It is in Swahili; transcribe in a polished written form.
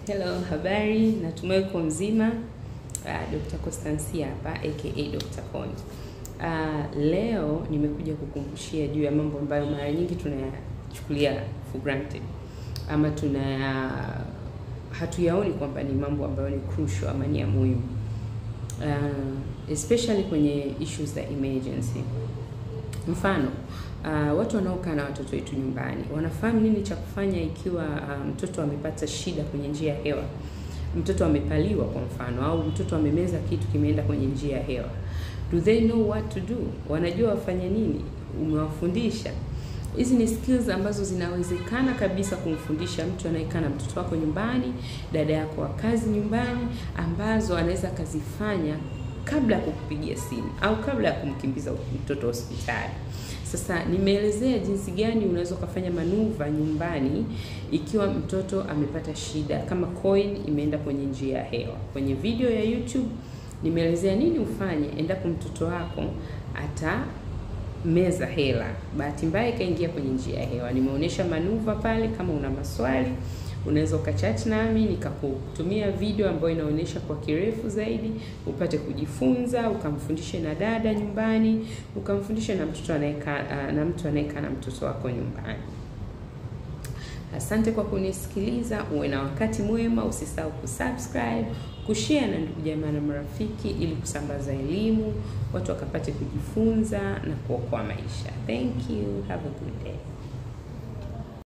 Hello, habari, natumai uko mzima. Dr. Constancia hapa aka Dr. Con. Leo nimekuja kukumbushia juu ya mambo ambayo mara nyingi tunayachukulia for granted. Ama hatuyaoni kwamba ni mambo ambayo ni crucial ama ni ya muhimu. Especially kwenye issues za emergency. Mfano, watu wanaokaa na watoto wetu nyumbani wanafahamu nini cha kufanya ikiwa mtoto amepata shida kwenye njia ya hewa. Mtoto amepaliwa kwa mfano, au mtoto amemeza kitu kimeenda kwenye njia ya hewa. Do they know what to do? Wanajua wafanye nini? Umewafundisha? Hizi ni skills ambazo zinawezekana kabisa kumfundisha mtu anayekaa na mtoto wako nyumbani, dada yako wa kazi nyumbani, ambazo anaweza kazifanya kabla ya kukupigia simu au kabla ya kumkimbiza mtoto hospitali. Sasa nimeelezea jinsi gani unaweza kufanya manuva nyumbani ikiwa mtoto amepata shida kama coin imeenda kwenye njia ya hewa. Kwenye video ya YouTube nimeelezea nini ufanye endapo mtoto wako atameza hela, bahati mbaya ikaingia kwenye njia ya hewa. Nimeonyesha manuva pale. Kama una maswali unaweza ukachat nami nikakutumia video ambayo inaonyesha kwa kirefu zaidi, upate kujifunza, ukamfundishe na dada nyumbani, ukamfundishe na mtu anayekaa na mtoto wako nyumbani. Asante kwa kunisikiliza. Uwe na wakati mwema. Usisahau kusubscribe, kushare na ndugu jamaa na marafiki ili kusambaza elimu, watu wakapate kujifunza na kuokoa maisha. Thank you. Have a good day.